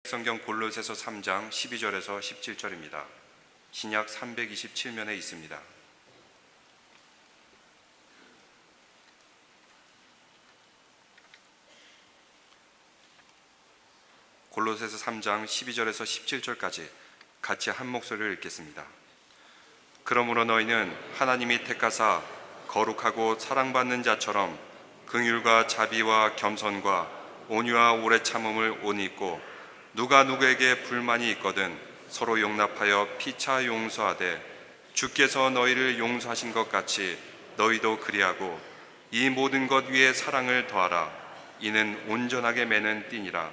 성경 골로새서 3장 12절에서 17절입니다. 신약 327면에 있습니다. 골로새서 3장 12절에서 17절까지 같이 한 목소리를 읽겠습니다. 그러므로 너희는 하나님이 택하사 거룩하고 사랑받는 자처럼 긍휼과 자비와 겸손과 온유와 오래 참음을 옷 입고 누가 누구에게 불만이 있거든 서로 용납하여 피차 용서하되 주께서 너희를 용서하신 것 같이 너희도 그리하고 이 모든 것 위에 사랑을 더하라. 이는 온전하게 매는 띠니라.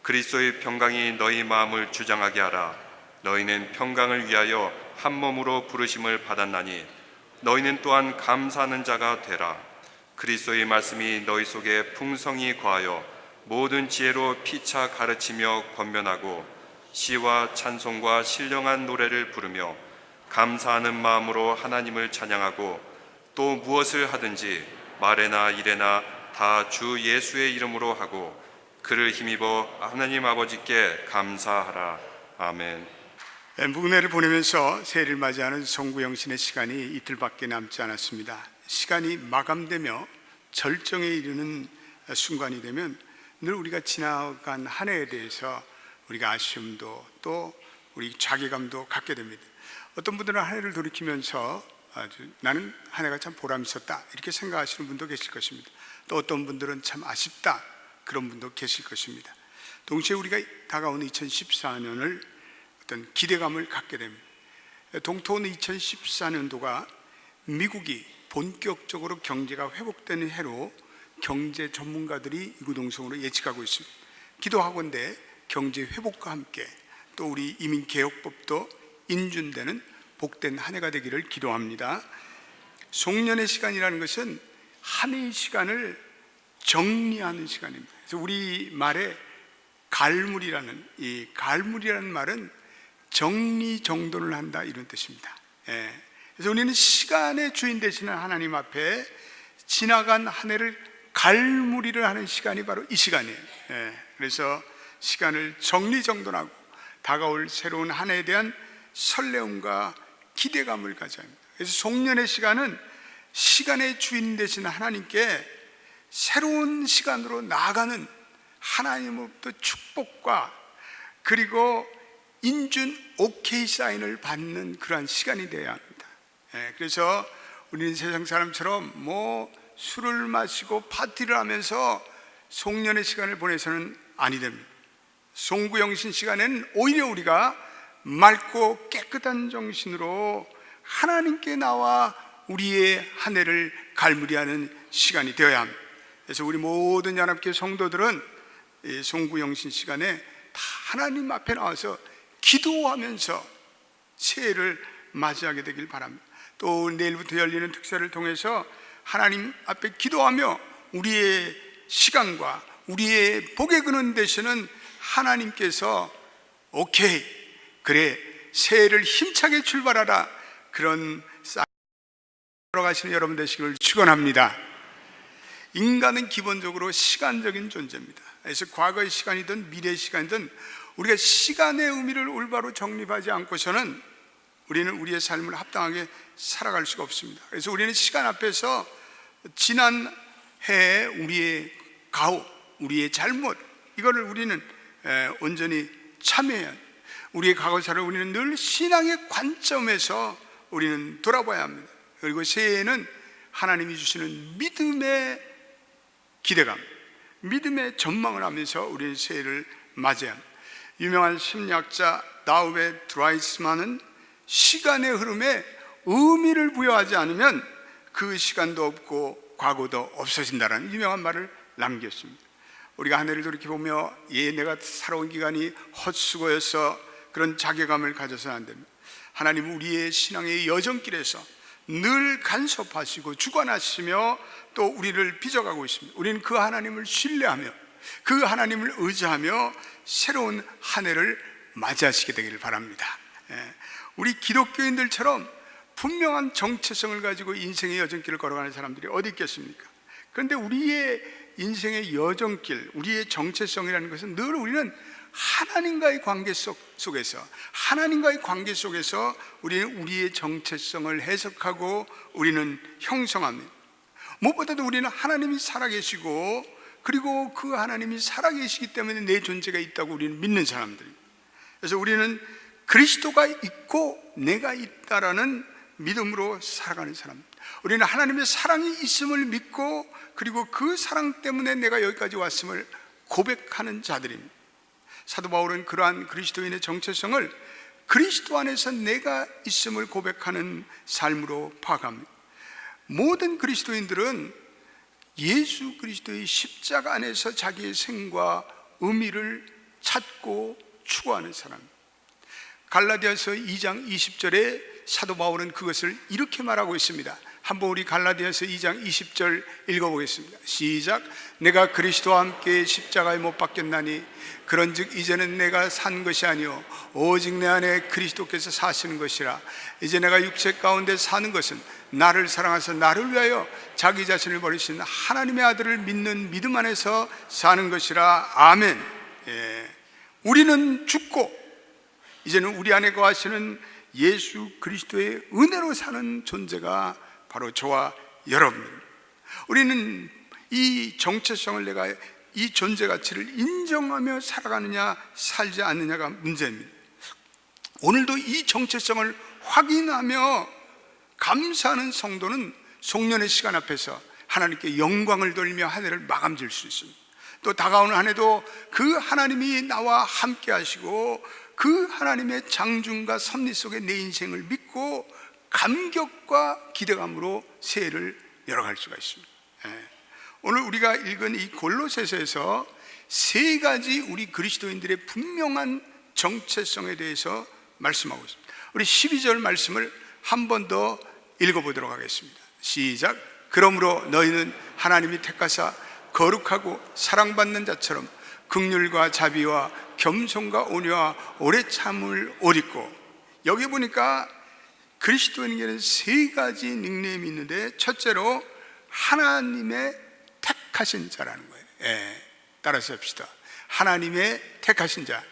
그리스도의 평강이 너희 마음을 주장하게 하라. 너희는 평강을 위하여 한 몸으로 부르심을 받았나니 너희는 또한 감사하는 자가 되라. 그리스도의 말씀이 너희 속에 풍성히 거하여 모든 지혜로 피차 가르치며 권면하고 시와 찬송과 신령한 노래를 부르며 감사하는 마음으로 하나님을 찬양하고 또 무엇을 하든지 말에나 일에나 다 주 예수의 이름으로 하고 그를 힘입어 하나님 아버지께 감사하라. 아멘. 묵은혜를 보내면서 새해를 맞이하는 송구영신의 시간이 이틀밖에 남지 않았습니다. 시간이 마감되며 절정에 이르는 순간이 되면 늘 우리가 지나간 한 해에 대해서 우리가 아쉬움도 또 우리 자괴감도 갖게 됩니다. 어떤 분들은 한 해를 돌이키면서 나는 한 해가 참 보람 있었다 이렇게 생각하시는 분도 계실 것입니다. 또 어떤 분들은 참 아쉽다 그런 분도 계실 것입니다. 동시에 우리가 다가오는 2014년을 어떤 기대감을 갖게 됩니다. 동토는 2014년도가 미국이 본격적으로 경제가 회복되는 해로 경제 전문가들이 이구동성으로 예측하고 있습니다. 기도하건대 경제 회복과 함께 또 우리 이민개혁법도 인준되는 복된 한 해가 되기를 기도합니다. 송년의 시간이라는 것은 한 해의 시간을 정리하는 시간입니다. 그래서 우리 말에 갈물이라는 이 갈물이라는 말은 정리정돈을 한다 이런 뜻입니다. 그래서 우리는 시간의 주인 되시는 하나님 앞에 지나간 한 해를 갈무리를 하는 시간이 바로 이 시간이에요. 그래서 시간을 정리정돈하고 다가올 새로운 한 해에 대한 설레움과 기대감을 가져야 합니다. 그래서 송년의 시간은 시간의 주인 되시는 하나님께 새로운 시간으로 나아가는 하나님으로부터 축복과 그리고 인준 오케이 사인을 받는 그러한 시간이 되어야 합니다. 그래서 우리는 세상 사람처럼 술을 마시고 파티를 하면서 송년의 시간을 보내서는 아니 됩니다. 송구영신 시간에는 오히려 우리가 맑고 깨끗한 정신으로 하나님께 나와 우리의 한 해를 갈무리하는 시간이 되어야 합니다. 그래서 우리 모든 연합교회 성도들은 이 송구영신 시간에 다 하나님 앞에 나와서 기도하면서 새해를 맞이하게 되길 바랍니다. 또 내일부터 열리는 특사를 통해서 하나님 앞에 기도하며 우리의 시간과 우리의 복의 근원 되시는 하나님께서 오케이 그래 새해를 힘차게 출발하라 그런 걸어가시는 여러분 되시기를 축원합니다. 인간은 기본적으로 시간적인 존재입니다. 그래서 과거의 시간이든 미래의 시간이든 우리가 시간의 의미를 올바로 정립하지 않고서는 우리는 우리의 삶을 합당하게 살아갈 수가 없습니다. 그래서 우리는 시간 앞에서 지난 해에 우리의 가오, 우리의 잘못 이거를 우리는 온전히 참여해야 합니다. 우리의 과거사를 우리는 늘 신앙의 관점에서 우리는 돌아봐야 합니다. 그리고 새해에는 하나님이 주시는 믿음의 기대감, 믿음의 전망을 하면서 우리는 새해를 맞이해야 합니다. 유명한 심리학자 나우베 드라이스만은 시간의 흐름에 의미를 부여하지 않으면 그 시간도 없고 과거도 없어진다는 유명한 말을 남겼습니다. 우리가 한 해를 돌이켜보며 내가 살아온 기간이 헛수고여서 그런 자괴감을 가져서는 안 됩니다. 하나님은 우리의 신앙의 여정길에서 늘 간섭하시고 주관하시며 또 우리를 빚어가고 있습니다. 우리는 그 하나님을 신뢰하며 그 하나님을 의지하며 새로운 한 해를 맞이하시게 되기를 바랍니다. 우리 기독교인들처럼 분명한 정체성을 가지고 인생의 여정길을 걸어가는 사람들이 어디 있겠습니까? 그런데 우리의 인생의 여정길, 우리의 정체성이라는 것은 늘 우리는 하나님과의 관계 속에서 하나님과의 관계 속에서 우리는 우리의 정체성을 해석하고 우리는 형성합니다. 무엇보다도 우리는 하나님이 살아계시고 그리고 그 하나님이 살아계시기 때문에 내 존재가 있다고 우리는 믿는 사람들입니다. 그래서 우리는 그리스도가 있고 내가 있다라는 믿음으로 살아가는 사람입니다. 우리는 하나님의 사랑이 있음을 믿고 그리고 그 사랑 때문에 내가 여기까지 왔음을 고백하는 자들입니다. 사도 바울은 그러한 그리스도인의 정체성을 그리스도 안에서 내가 있음을 고백하는 삶으로 파악합니다. 모든 그리스도인들은 예수 그리스도의 십자가 안에서 자기의 생과 의미를 찾고 추구하는 사람입니다. 갈라디아서 2장 20절에 사도 바울은 그것을 이렇게 말하고 있습니다. 한번 우리 갈라디아서 2장 20절 읽어보겠습니다. 시작. 내가 그리스도와 함께 십자가에 못 박혔나니 그런즉 이제는 내가 산 것이 아니요 오직 내 안에 그리스도께서 사시는 것이라. 이제 내가 육체 가운데 사는 것은 나를 사랑하사 나를 위하여 자기 자신을 버리신 하나님의 아들을 믿는 믿음 안에서 사는 것이라. 아멘. 우리는 죽고 이제는 우리 안에 거하시는 예수 그리스도의 은혜로 사는 존재가 바로 저와 여러분입니다. 우리는 이 정체성을 내가 이 존재 가치를 인정하며 살아가느냐 살지 않느냐가 문제입니다. 오늘도 이 정체성을 확인하며 감사하는 성도는 송년의 시간 앞에서 하나님께 영광을 돌리며 한 해를 마감질 수 있습니다. 또 다가오는 한 해도 그 하나님이 나와 함께 하시고 그 하나님의 장중과 섭리 속에 내 인생을 믿고 감격과 기대감으로 새해를 열어갈 수가 있습니다. 오늘 우리가 읽은 이 골로새서에서 세 가지 우리 그리스도인들의 분명한 정체성에 대해서 말씀하고 있습니다. 우리 12절 말씀을 한 번 더 읽어보도록 하겠습니다. 시작. 그러므로 너희는 하나님이 택하사 거룩하고 사랑받는 자처럼 긍휼과 자비와 겸손과 온유와 오래 참을 옷 입고. 여기 보니까 그리스도인에게는 세 가지 닉네임이 있는데 첫째로 하나님의 택하신 자라는 거예요. 따라서 합시다. 하나님의 택하신 자.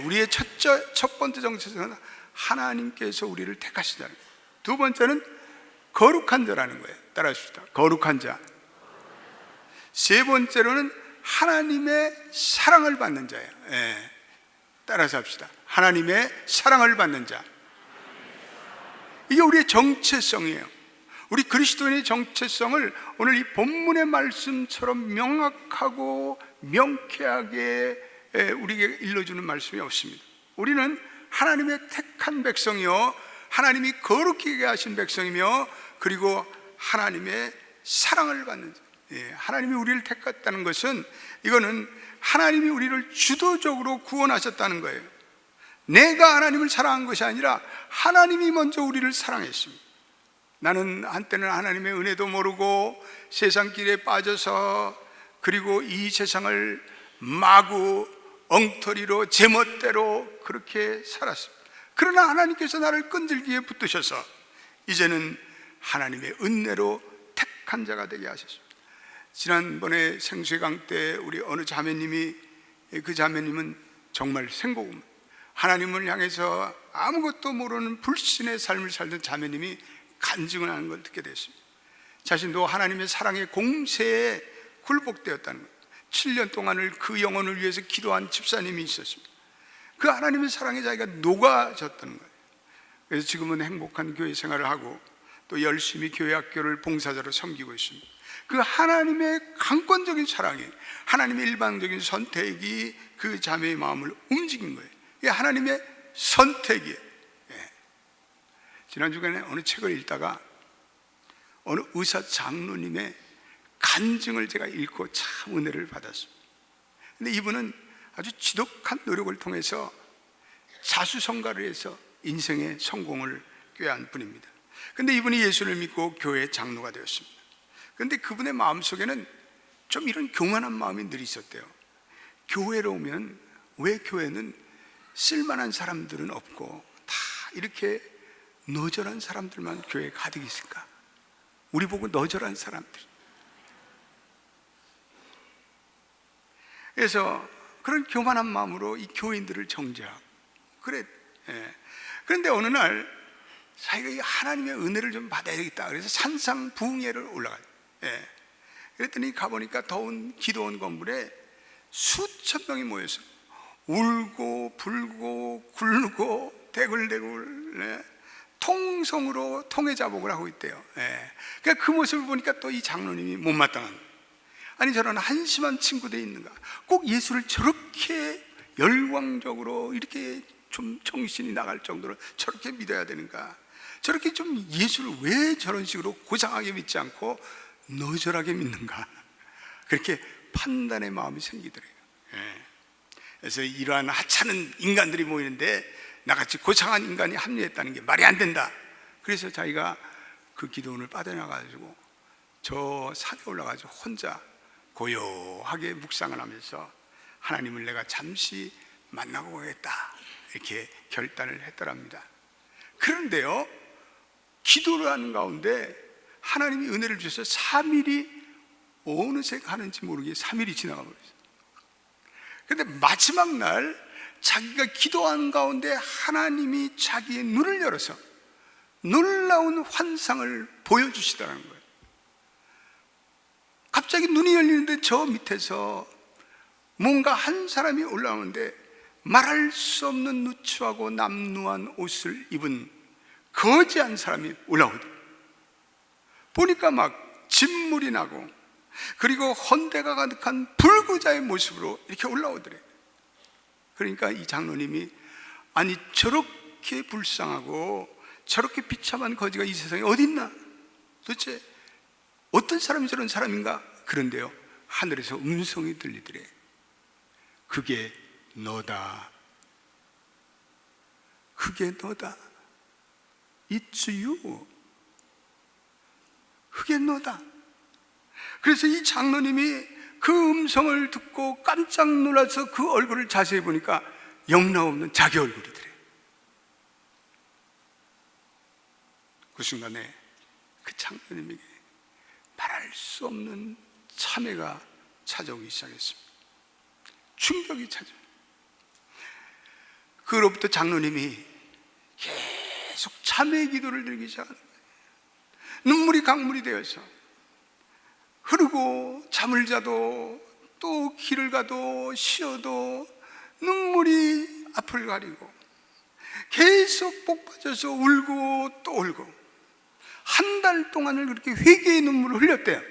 우리의 첫 번째 정체성은 하나님께서 우리를 택하신 자라는 거예요. 두 번째는 거룩한 자라는 거예요. 따라합시다. 거룩한 자. 세 번째로는 하나님의 사랑을 받는 자예요. 따라서 합시다. 하나님의 사랑을 받는 자. 이게 우리의 정체성이에요. 우리 그리스도인의 정체성을 오늘 이 본문의 말씀처럼 명확하고 명쾌하게 우리에게 일러주는 말씀이 없습니다. 우리는 하나님의 택한 백성이요 하나님이 거룩하게 하신 백성이며 그리고 하나님의 사랑을 받는 자. 하나님이 우리를 택했다는 것은 이거는 하나님이 우리를 주도적으로 구원하셨다는 거예요. 내가 하나님을 사랑한 것이 아니라 하나님이 먼저 우리를 사랑했습니다. 나는 한때는 하나님의 은혜도 모르고 세상 길에 빠져서 그리고 이 세상을 마구 엉터리로 제멋대로 그렇게 살았습니다. 그러나 하나님께서 나를 끈질기게 붙드셔서 이제는 하나님의 은혜로 택한 자가 되게 하셨습니다. 지난번에 생수강 때 우리 어느 자매님이, 그 자매님은 정말 생고금, 하나님을 향해서 아무것도 모르는 불신의 삶을 살던 자매님이 간증을 하는 걸 듣게 됐습니다. 자신도 하나님의 사랑의 공세에 굴복되었다는 것. 7년 동안을 그 영혼을 위해서 기도한 집사님이 있었습니다. 그 하나님의 사랑에 자기가 녹아졌다는 거예요. 그래서 지금은 행복한 교회 생활을 하고 또 열심히 교회 학교를 봉사자로 섬기고 있습니다. 그 하나님의 강권적인 사랑이, 하나님의 일방적인 선택이 그 자매의 마음을 움직인 거예요. 이게 하나님의 선택이에요. 지난 주간에 어느 책을 읽다가 어느 의사 장로님의 간증을 제가 읽고 참 은혜를 받았습니다. 근데 이분은 아주 지독한 노력을 통해서 자수성가를 해서 인생의 성공을 꾀한 분입니다. 근데 이분이 예수를 믿고 교회 장로가 되었습니다. 근데 그분의 마음속에는 좀 이런 교만한 마음이 늘 있었대요. 교회로 오면 왜 교회는 쓸만한 사람들은 없고 다 이렇게 너절한 사람들만 교회에 가득 있을까? 우리 보고 너절한 사람들. 그래서 그런 교만한 마음으로 이 교인들을 정죄하고 그래. 그런데 어느 날 자기가 이 하나님의 은혜를 좀 받아야 되겠다 그래서 산상부흥회를 올라가요. 그랬더니 가보니까 더운 기도원 건물에 수천 명이 모여서 울고 불고 굴고 대굴대굴 통성으로 통회자복을 하고 있대요. 그러니까 그 모습을 보니까 또 이 장로님이 못마땅한 거예요. 아니 저런 한심한 친구들이 있는가, 꼭 예수를 저렇게 열광적으로 이렇게 좀 정신이 나갈 정도로 저렇게 믿어야 되는가, 저렇게 좀 예수를 왜 저런 식으로 고상하게 믿지 않고 너절하게 믿는가, 그렇게 판단의 마음이 생기더래요. 그래서 이러한 하찮은 인간들이 모이는데 나같이 고상한 인간이 합류했다는 게 말이 안 된다. 그래서 자기가 그 기도원을 빠져나가지고 저 산에 올라가서 혼자 고요하게 묵상을 하면서 하나님을 내가 잠시 만나고 오겠다 이렇게 결단을 했더랍니다. 그런데요, 기도를 하는 가운데 하나님이 은혜를 주셔서 3일이 어느새 가는지 모르게 3일이 지나가 버렸어요. 그런데 마지막 날 자기가 기도하는 가운데 하나님이 자기의 눈을 열어서 놀라운 환상을 보여주시더라는 거예요. 갑자기 눈이 열리는데 저 밑에서 뭔가 한 사람이 올라오는데 말할 수 없는 누추하고 남루한 옷을 입은 거지한 사람이 올라오더라고요. 보니까 막 진물이 나고 그리고 헌대가 가득한 불구자의 모습으로 이렇게 올라오더래요. 그러니까 이 장로님이 아니 저렇게 불쌍하고 저렇게 비참한 거지가 이 세상에 어디 있나, 도대체 어떤 사람이 저런 사람인가. 그런데요, 하늘에서 음성이 들리더래. 그게 너다, 그게 너다, It's you, 그게 너다. 그래서 이 장로님이 그 음성을 듣고 깜짝 놀라서 그 얼굴을 자세히 보니까 영락없는 자기 얼굴이더래. 그 순간에 그 장로님에게 말할 수 없는 참회가 찾아오기 시작했습니다. 충격이 찾아요. 그로부터 장로님이 계속 참회 기도를 드리기 시작하는 거예요. 눈물이 강물이 되어서 흐르고 잠을 자도 또 길을 가도 쉬어도 눈물이 앞을 가리고 계속 복 빠져서 울고 또 울고 한 달 동안을 그렇게 회개의 눈물을 흘렸대요.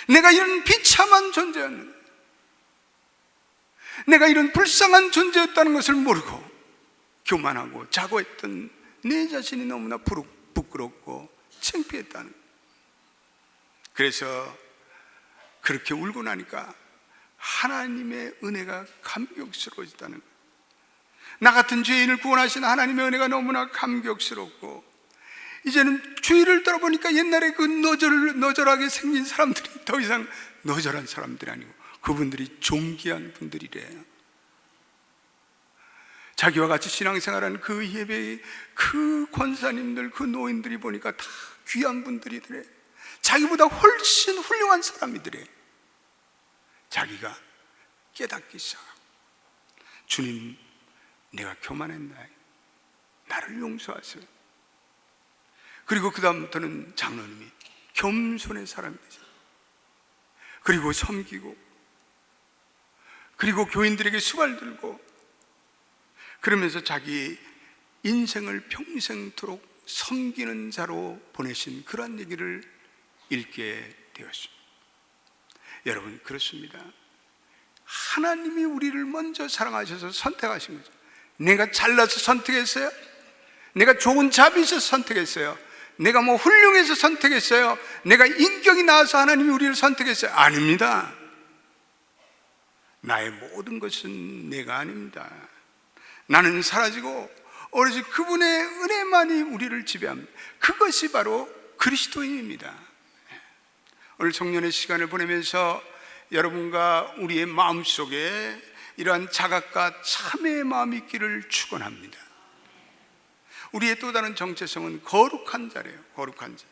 내가 이런 비참한 존재였는데, 내가 이런 불쌍한 존재였다는 것을 모르고 교만하고 자고했던 내 자신이 너무나 부끄럽고 창피했다는 거예요. 그래서 그렇게 울고 나니까 하나님의 은혜가 감격스러워지다는 거예요. 나 같은 죄인을 구원하신 하나님의 은혜가 너무나 감격스럽고, 이제는 주위를 돌아보니까 옛날에 그 너절하게 생긴 사람들이 더 이상 너절한 사람들이 아니고 그분들이 존귀한 분들이래요. 자기와 같이 신앙생활하는 그 예배의 그 권사님들, 그 노인들이 보니까 다 귀한 분들이더래. 자기보다 훨씬 훌륭한 사람이더래. 자기가 깨닫기 시작하고, 주님, 내가 교만했나요? 나를 용서하세요. 그리고 그 다음부터는 장로님이 겸손의 사람이 되죠. 그리고 섬기고, 그리고 교인들에게 수발 들고, 그러면서 자기 인생을 평생토록 섬기는 자로 보내신 그런 얘기를 읽게 되었습니다. 여러분, 그렇습니다. 하나님이 우리를 먼저 사랑하셔서 선택하신 거죠. 내가 잘나서 선택했어요? 내가 좋은 잡이 있어서 선택했어요? 내가 뭐 훌륭해서 선택했어요? 내가 인격이 나와서 하나님이 우리를 선택했어요? 아닙니다. 나의 모든 것은 내가 아닙니다. 나는 사라지고 오로지 그분의 은혜만이 우리를 지배합니다. 그것이 바로 그리스도인입니다. 오늘 청년의 시간을 보내면서 여러분과 우리의 마음속에 이러한 자각과 참회의 마음이 있기를 축원합니다. 우리의 또 다른 정체성은 거룩한 자래요. 거룩한 자.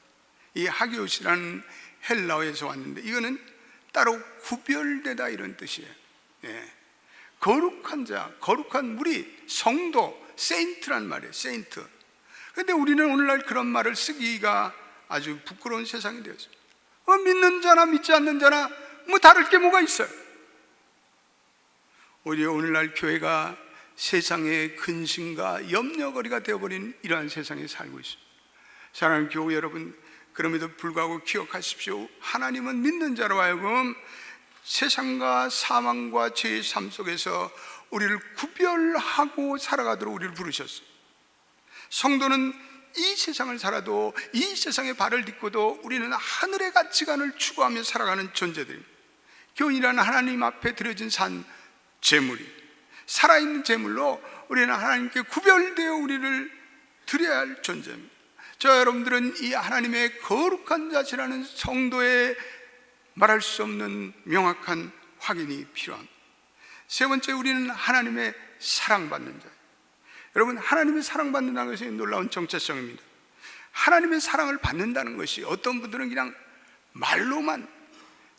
이 하기오스라는 헬라어에서 왔는데, 이거는 따로 구별되다 이런 뜻이에요. 예. 거룩한 자, 거룩한 무리, 성도, 세인트란 말이에요. 세인트. 그런데 우리는 오늘날 그런 말을 쓰기가 아주 부끄러운 세상이 되었어요. 믿는 자나 믿지 않는 자나 뭐 다를 게 뭐가 있어요. 오히려 오늘날 교회가 세상의 근심과 염려거리가 되어버린 이러한 세상에 살고 있습니다. 사랑하는 교회 여러분, 그럼에도 불구하고 기억하십시오. 하나님은 믿는 자로 하여금 세상과 사망과 죄의 삶 속에서 우리를 구별하고 살아가도록 우리를 부르셨어요. 성도는 이 세상을 살아도, 이 세상에 발을 딛고도 우리는 하늘의 가치관을 추구하며 살아가는 존재들입니다. 교인이라는 하나님 앞에 드려진 산 제물이, 살아있는 제물로 우리는 하나님께 구별되어 우리를 드려야 할 존재입니다. 저 여러분들은 이 하나님의 거룩한 자시라는 성도의 말할 수 없는 명확한 확인이 필요합니다. 세 번째, 우리는 하나님의 사랑받는 자예요. 여러분, 하나님의 사랑받는다는 것이 놀라운 정체성입니다. 하나님의 사랑을 받는다는 것이, 어떤 분들은 그냥 말로만,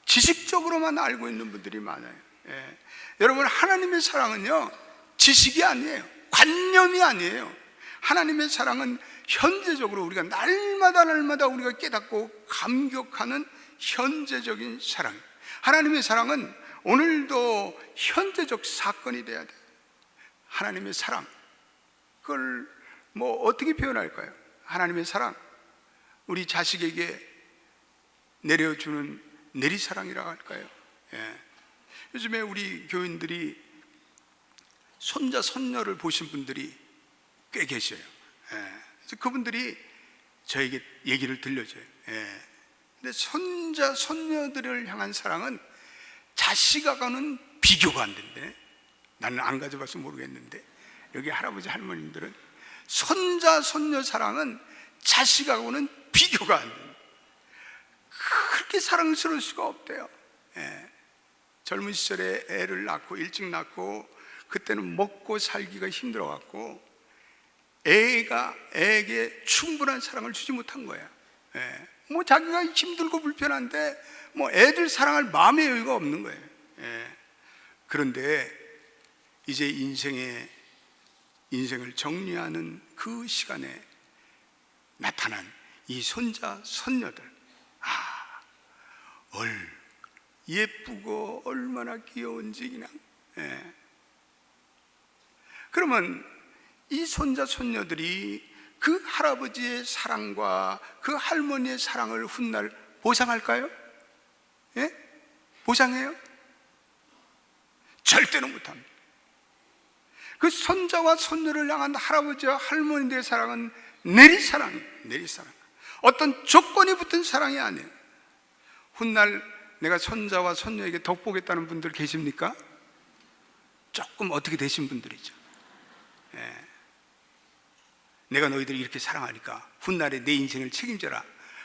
지식적으로만 알고 있는 분들이 많아요. 예. 여러분, 하나님의 사랑은요, 지식이 아니에요. 관념이 아니에요. 하나님의 사랑은 현재적으로 우리가 날마다 우리가 깨닫고 감격하는 현재적인 사랑이에요. 하나님의 사랑은 오늘도 현재적 사건이 돼야 돼요. 하나님의 사랑, 그걸 뭐 어떻게 표현할까요? 하나님의 사랑, 우리 자식에게 내려주는 내리사랑이라고 할까요? 예. 요즘에 우리 교인들이 손자 손녀를 보신 분들이 꽤 계셔요. 예. 그래서 그분들이 저에게 얘기를 들려줘요. 예. 근데 손자 손녀들을 향한 사랑은 자식하고는 비교가 안 된대. 나는 안 가져봐서 모르겠는데, 여기 할아버지 할머님들은 손자 손녀 사랑은 자식하고는 비교가 안 된다. 그렇게 사랑스러울 수가 없대요. 예. 젊은 시절에 애를 낳고, 일찍 낳고, 그때는 먹고 살기가 힘들어갖고 애에게 충분한 사랑을 주지 못한 거야. 예. 뭐 자기가 힘들고 불편한데 뭐 애들 사랑할 마음의 여유가 없는 거예요. 예. 그런데 이제 인생을 정리하는 그 시간에 나타난 이 손자 손녀들, 예쁘고 얼마나 귀여운지 그냥. 예. 그러면 이 손자 손녀들이 그 할아버지의 사랑과 그 할머니의 사랑을 훗날 보상할까요? 예? 보상해요? 절대로 못합니다. 그 손자와 손녀를 향한 할아버지와 할머니의 사랑은 내리사랑이에요. 내리사랑. 어떤 조건이 붙은 사랑이 아니에요. 훗날 내가 손자와 손녀에게 덕보겠다는 분들 계십니까? 조금 어떻게 되신 분들이죠. 예. 내가 너희들을 이렇게 사랑하니까 훗날에 내 인생을 책임져라,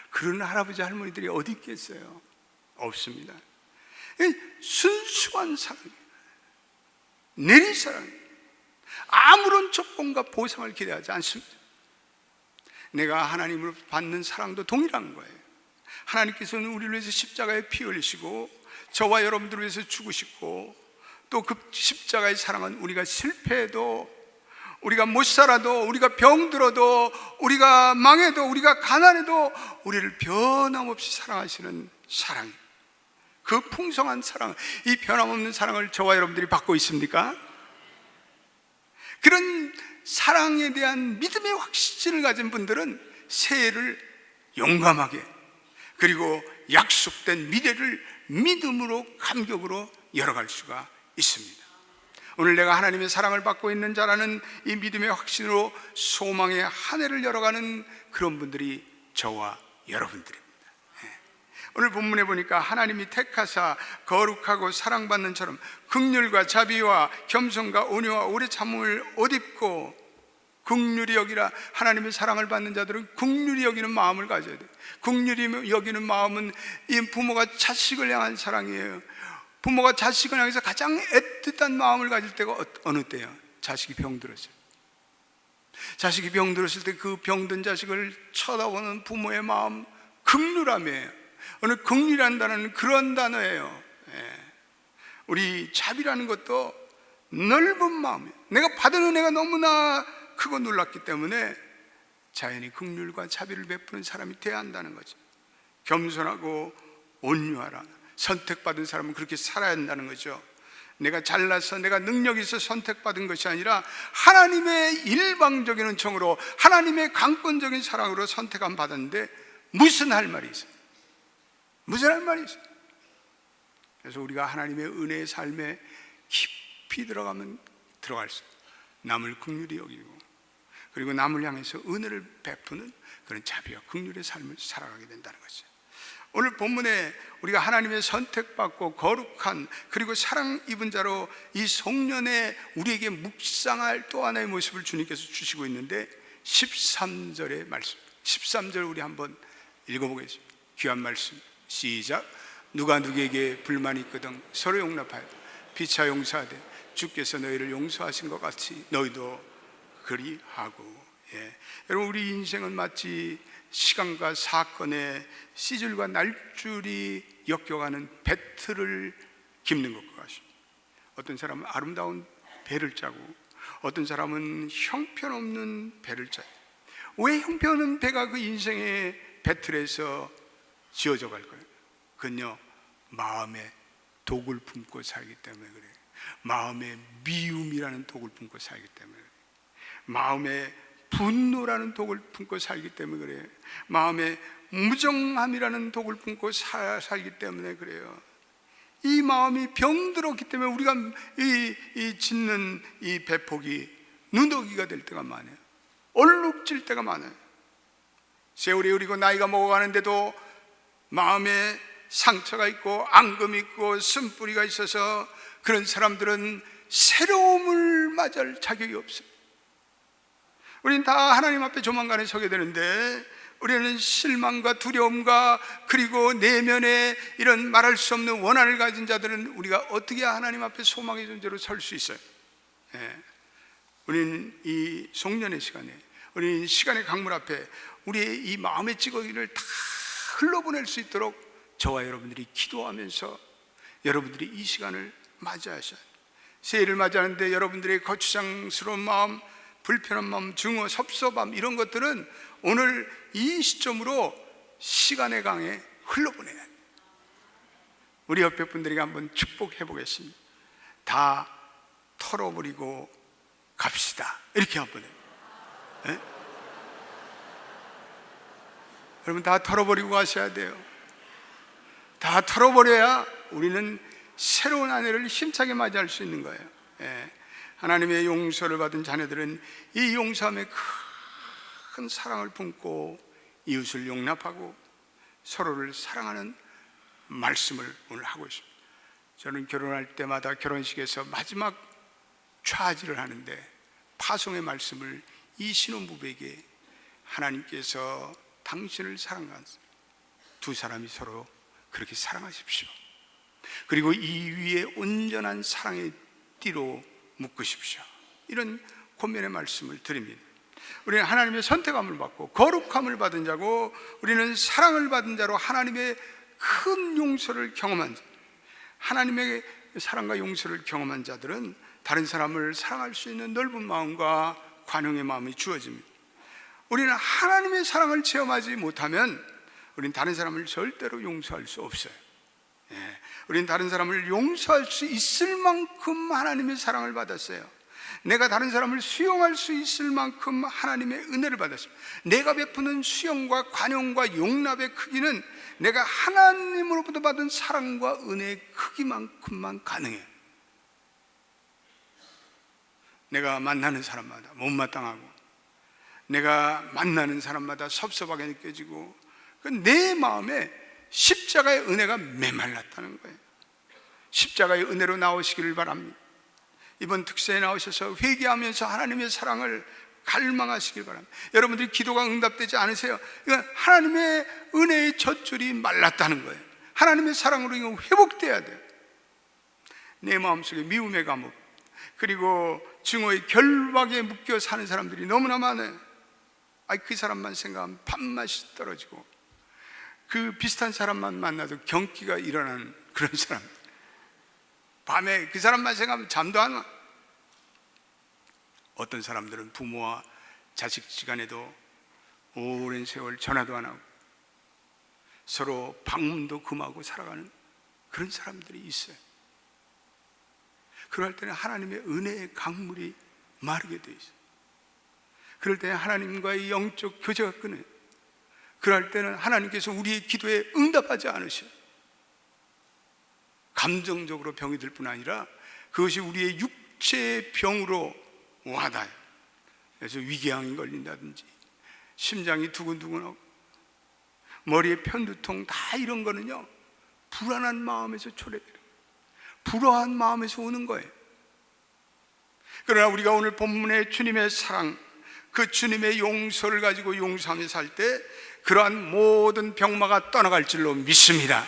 그런 할아버지 할머니들이 어디 있겠어요? 없습니다. 순수한 사랑이에요. 내리사랑이에요. 아무런 조건과 보상을 기대하지 않습니다. 내가 하나님으로 받는 사랑도 동일한 거예요. 하나님께서는 우리를 위해서 십자가에 피 흘리시고 저와 여러분들을 위해서 죽으시고, 또 그 십자가의 사랑은 우리가 실패해도, 우리가 못 살아도, 우리가 병들어도, 우리가 망해도, 우리가 가난해도 우리를 변함없이 사랑하시는 사랑이에요. 그 풍성한 사랑, 이 변함없는 사랑을 저와 여러분들이 받고 있습니까? 그런 사랑에 대한 믿음의 확신을 가진 분들은 새해를 용감하게, 그리고 약속된 미래를 믿음으로, 감격으로 열어갈 수가 있습니다. 오늘 내가 하나님의 사랑을 받고 있는 자라는 이 믿음의 확신으로 소망의 한 해를 열어가는 그런 분들이 저와 여러분들입니다. 오늘 본문에 보니까 하나님이 택하사 거룩하고 사랑받는처럼 긍휼과 자비와 겸손과 온유와 오래 참음을 옷 입고, 긍휼히 여기라. 하나님의 사랑을 받는 자들은 긍휼히 여기는 마음을 가져야 돼요. 긍휼히 여기는 마음은 이 부모가 자식을 향한 사랑이에요. 부모가 자식을 향해서 가장 애틋한 마음을 가질 때가 어느 때예요? 자식이 병들었어요. 자식이 병들었을 때 그 병든 자식을 쳐다보는 부모의 마음, 긍휼함이에요. 오늘 긍휼이라는 단어는 그런 단어예요. 우리 자비라는 것도 넓은 마음이에요. 내가 받은 은혜가 너무나 크고 놀랐기 때문에 자연히 긍휼과 자비를 베푸는 사람이 되어야 한다는 거죠. 겸손하고 온유하라. 선택받은 사람은 그렇게 살아야 한다는 거죠. 내가 잘나서 내가 능력이 있어 선택받은 것이 아니라 하나님의 일방적인 은총으로, 하나님의 강권적인 사랑으로 선택함 받았는데 무슨 할 말이 있어요? 무슨 할 말이 있어요? 그래서 우리가 하나님의 은혜의 삶에 깊이 들어가면 들어갈수록 남을 긍휼히 여기고, 그리고 남을 향해서 은혜를 베푸는 그런 자비와 긍휼의 삶을 살아가게 된다는 거죠. 오늘 본문에 우리가 하나님의 선택받고 거룩한 그리고 사랑 입은 자로 이 송년회 우리에게 묵상할 또 하나의 모습을 주님께서 주시고 있는데 13절의 말씀, 13절 우리 한번 읽어보겠습니다. 귀한 말씀 시작. 누가 누구에게 불만이 있거든 서로 용납하여 피차 용서하되 주께서 너희를 용서하신 것 같이 너희도 그리하고. 여러분, 우리 인생은 마치 시간과 사건의 시줄과 날줄이 엮여가는 배틀을 깁는 것과 같습니다. 어떤 사람은 아름다운 배를 짜고 어떤 사람은 형편없는 배를 짜요. 왜 형편없는 배가 그 인생의 배틀에서 지어져 갈 거예요? 그건요, 마음에 독을 품고 살기 때문에 그래요. 마음에 미움이라는 독을 품고 살기 때문에 그래요. 마음에 분노라는 독을 품고 살기 때문에 그래요. 마음에 무정함이라는 독을 품고 살기 때문에 그래요. 이 마음이 병들었기 때문에 우리가 이 짓는 이 배폭이 누더기가 될 때가 많아요. 얼룩질 때가 많아요. 세월이 흐르고 나이가 먹어가는데도 마음에 상처가 있고 앙금이 있고 쓴뿌리가 있어서 그런 사람들은 새로움을 맞을 자격이 없어요. 우리는 다 하나님 앞에 조만간에 서게 되는데 우리는 실망과 두려움과 그리고 내면에 이런 말할 수 없는 원한을 가진 자들은 우리가 어떻게 하나님 앞에 소망의 존재로 설 수 있어요? 우리는 이 송년의 시간에, 우리는 시간의 강물 앞에 우리의 이 마음의 찌꺼기를 다 흘러보낼 수 있도록 저와 여러분들이 기도하면서 여러분들이 이 시간을 맞이하셔야 돼요. 새해를 맞이하는데 여러분들의 거추장스러운 마음, 불편한 마음, 증오, 섭섭함 이런 것들은 오늘 이 시점으로 시간의 강에 흘러보내야 돼요. 우리 옆에 분들에게 한번 축복해 보겠습니다. 다 털어버리고 갑시다. 이렇게 한번 해요. 여러분, 다 털어버리고 가셔야 돼요. 다 털어버려야 우리는 새로운 한 해를 힘차게 맞이할 수 있는 거예요. 하나님의 용서를 받은 자녀들은 이 용서함에 큰 사랑을 품고 이웃을 용납하고 서로를 사랑하는 말씀을 오늘 하고 있습니다. 저는 결혼할 때마다 결혼식에서 마지막 차지를 하는데 파송의 말씀을 이 신혼부부에게 하나님께서 당신을 사랑한 두 사람이 서로 그렇게 사랑하십시오. 그리고 이 위에 온전한 사랑의 띠로 묶으십시오. 이런 권면의 말씀을 드립니다. 우리는 하나님의 선택함을 받고 거룩함을 받은 자고 우리는 사랑을 받은 자로 하나님의 큰 용서를 경험한 자, 하나님의 사랑과 용서를 경험한 자들은 다른 사람을 사랑할 수 있는 넓은 마음과 관용의 마음이 주어집니다. 우리는 하나님의 사랑을 체험하지 못하면 우리는 다른 사람을 절대로 용서할 수 없어요. 우리는 다른 사람을 용서할 수 있을 만큼 하나님의 사랑을 받았어요. 내가 다른 사람을 수용할 수 있을 만큼 하나님의 은혜를 받았습니다. 내가 베푸는 수용과 관용과 용납의 크기는 내가 하나님으로부터 받은 사랑과 은혜의 크기만큼만 가능해요. 내가 만나는 사람마다 못마땅하고 내가 만나는 사람마다 섭섭하게 느껴지고 내 마음에 십자가의 은혜가 메말랐다는 거예요. 십자가의 은혜로 나오시기를 바랍니다. 이번 특세에 나오셔서 회개하면서 하나님의 사랑을 갈망하시길 바랍니다. 여러분들이 기도가 응답되지 않으세요? 이건 하나님의 은혜의 젖줄이 말랐다는 거예요. 하나님의 사랑으로 이거 회복돼야 돼요. 내 마음속에 미움의 감옥 그리고 증오의 결박에 묶여 사는 사람들이 너무나 많아요. 그 사람만 생각하면 밥맛이 떨어지고 그 비슷한 사람만 만나도 경기가 일어나는 그런 사람. 밤에 그 사람만 생각하면 잠도 안 와. 어떤 사람들은 부모와 자식 시간에도 오랜 세월 전화도 안 하고 서로 방문도 금하고 살아가는 그런 사람들이 있어요. 그럴 때는 하나님의 은혜의 강물이 마르게 돼 있어요. 그럴 때는 하나님과의 영적 교제가 끊어요. 그럴 때는 하나님께서 우리의 기도에 응답하지 않으셔요. 감정적으로 병이 들 뿐 아니라 그것이 우리의 육체의 병으로 와닿아요. 그래서 위궤양이 걸린다든지 심장이 두근두근하고 머리에 편두통, 다 이런 거는요 불안한 마음에서 초래돼요. 불안한 마음에서 오는 거예요. 그러나 우리가 오늘 본문의 주님의 사랑, 그 주님의 용서를 가지고 용서하며 살 때 그러한 모든 병마가 떠나갈 줄로 믿습니다.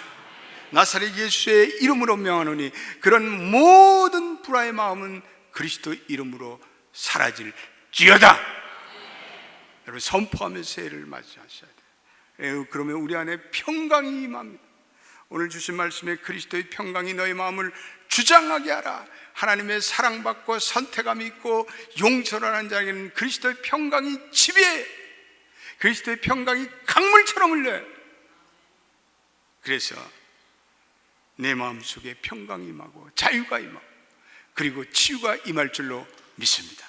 나사렛 예수의 이름으로 명하노니 그런 모든 불화의 마음은 그리스도 이름으로 사라질지어다. 여러분 선포하며 새해를 맞이하셔야 돼요. 그러면 우리 안에 평강이 임합니다. 오늘 주신 말씀에 그리스도의 평강이 너의 마음을 주장하게 하라. 하나님의 사랑받고 선택함이 있고 용서를 하는 자에게는 그리스도의 평강이 지배해. 그리스도의 평강이 강물처럼 흘러요. 그래서 내 마음속에 평강이 임하고 자유가 임하고 그리고 치유가 임할 줄로 믿습니다.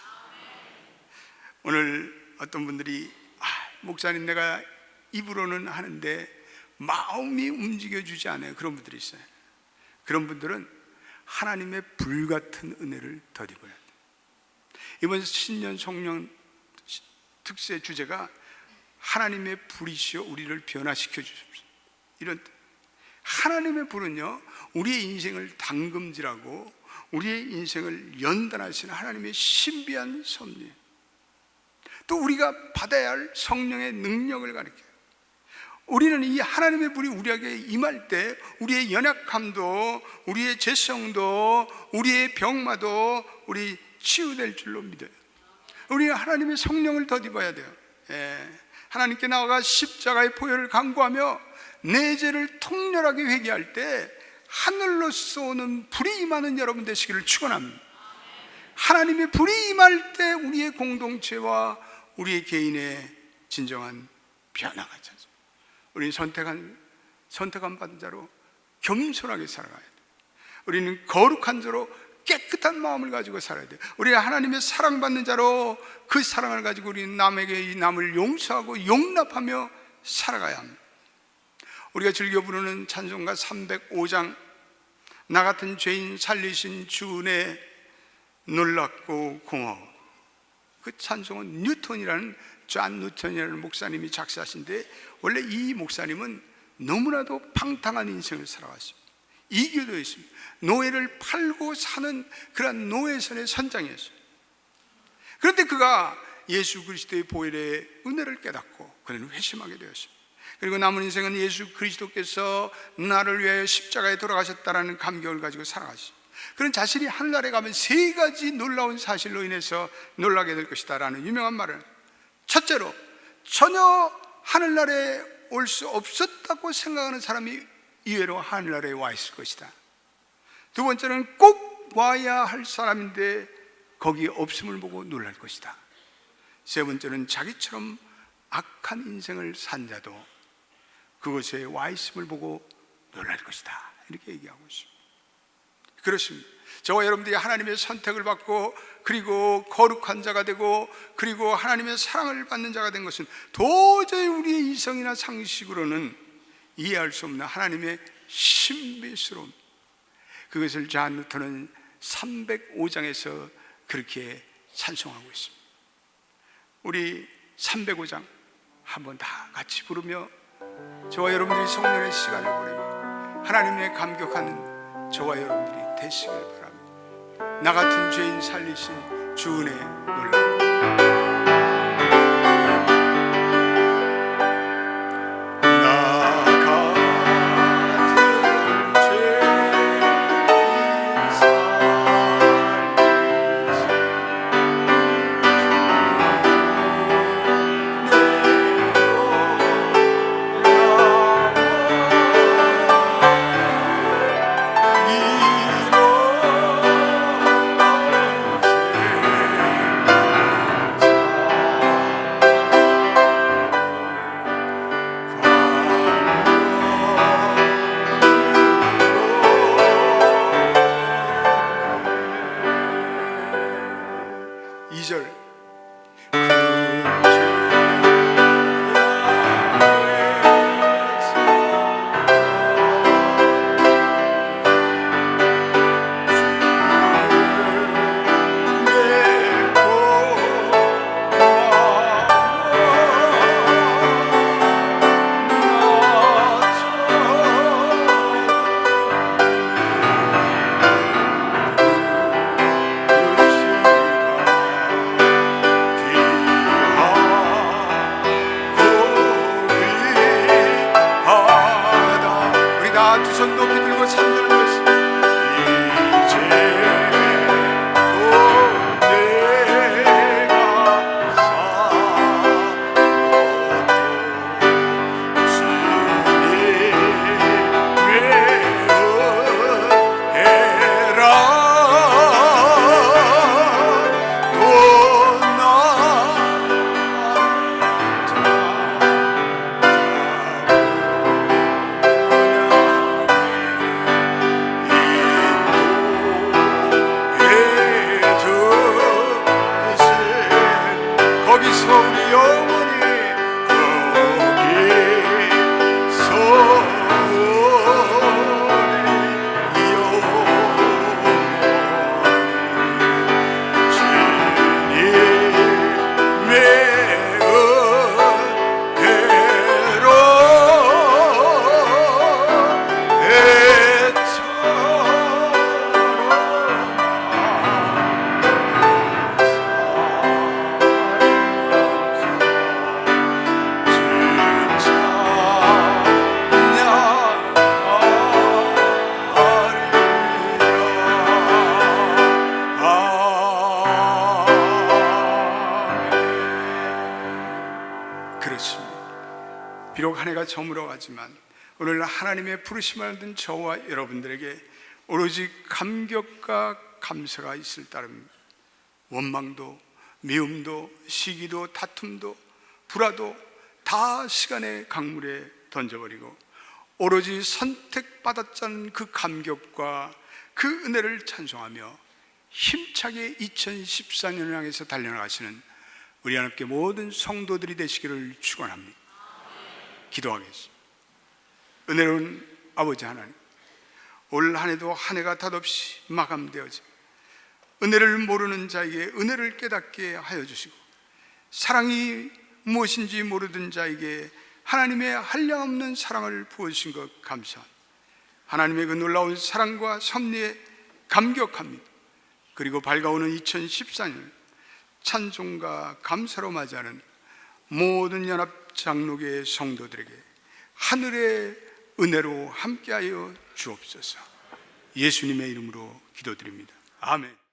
오늘 어떤 분들이 목사님 내가 입으로는 하는데 마음이 움직여주지 않아요. 그런 분들이 있어요. 그런 분들은 하나님의 불같은 은혜를 덧입어야 돼요. 이번 신년 성령 특세 주제가 하나님의 불이시여 우리를 변화시켜 주십시오. 이런 하나님의 불은요 우리의 인생을 담금질하고 우리의 인생을 연단하시는 하나님의 신비한 섭리, 또 우리가 받아야 할 성령의 능력을 가리켜요. 우리는 이 하나님의 불이 우리에게 임할 때 우리의 연약함도 우리의 죄성도 우리의 병마도 우리 치유될 줄로 믿어요. 우리는 하나님의 성령을 덧입어야 돼요. 하나님께 나아가 십자가의 보혈을 간구하며 내 죄를 통렬하게 회개할 때 하늘로서 오는 불이 임하는 여러분 되시기를 축원합니다. 하나님의 불이 임할 때 우리의 공동체와 우리의 개인의 진정한 변화가 찾아요. 우리는 선택한 받은 자로 겸손하게 살아가야 돼요. 우리는 거룩한 자로 깨끗한 마음을 가지고 살아야 돼요. 우리가 하나님의 사랑받는 자로 그 사랑을 가지고 우리는 남에게 이 남을 용서하고 용납하며 살아가야 합니다. 우리가 즐겨 부르는 찬송가 305장, 나 같은 죄인 살리신 주 은혜 놀랍고 고마워. 그 찬송은 존 뉴턴이라는 목사님이 작사하신데, 원래 이 목사님은 너무나도 방탕한 인생을 살아왔습니다. 이교도였습니다. 노예를 팔고 사는 그런 노예선의 선장이었어요. 그런데 그가 예수 그리스도의 보혈의 은혜를 깨닫고 그는 회심하게 되었습니다. 그리고 남은 인생은 예수 그리스도께서 나를 위하여 십자가에 돌아가셨다는 감격을 가지고 살아갔습니다. 그런 자신이 하늘나라에 가면 세 가지 놀라운 사실로 인해서 놀라게 될 것이다 라는 유명한 말을, 첫째로 전혀 하늘나라에 올 수 없었다고 생각하는 사람이 이외로 하늘나라에 와 있을 것이다. 두 번째는 꼭 와야 할 사람인데 거기 없음을 보고 놀랄 것이다. 세 번째는 자기처럼 악한 인생을 산 자도 그곳에 와 있음을 보고 놀랄 것이다. 이렇게 얘기하고 있습니다. 그렇습니다. 저와 여러분들이 하나님의 선택을 받고 그리고 거룩한 자가 되고 그리고 하나님의 사랑을 받는 자가 된 것은 도저히 우리의 이성이나 상식으로는 이해할 수 없는 하나님의 신비스러움, 그것을 존 뉴턴은 305장에서 그렇게 찬송하고 있습니다. 우리 305장 한번 다 같이 부르며 저와 여러분들이 성령의 시간을 보내며 하나님의 감격하는 저와 여러분들이 되시길 바랍니다. 나 같은 죄인 살리신 주 은혜 놀라운 2절 두 손 높이 들고 3절 말씀 이제 또 내가 살고 주님의 은혜라 또 거기서 우리 영원히 그렇습니다. 비록 한 해가 저물어가지만 오늘 하나님의 부르심을 받은 저와 여러분들에게 오로지 감격과 감사가 있을 따름입니다. 원망도 미움도 시기도 다툼도 불화도 다 시간의 강물에 던져버리고 오로지 선택받았다는 그 감격과 그 은혜를 찬송하며 힘차게 2014년을 향해서 달려나가시는 우리 하나님께 모든 성도들이 되시기를 축원합니다. 기도하겠습니다. 은혜로운 아버지 하나님, 올 한 해도 한 해가 닷없이 마감되어지고 은혜를 모르는 자에게 은혜를 깨닫게 하여 주시고 사랑이 무엇인지 모르던 자에게 하나님의 한량없는 사랑을 부어주신 것 감사합니다. 하나님의 그 놀라운 사랑과 섭리에 감격합니다. 그리고 밝아오는 2014년 찬송과 감사로 맞이하는 모든 연합 장로교의 성도들에게 하늘의 은혜로 함께하여 주옵소서. 예수님의 이름으로 기도드립니다. 아멘.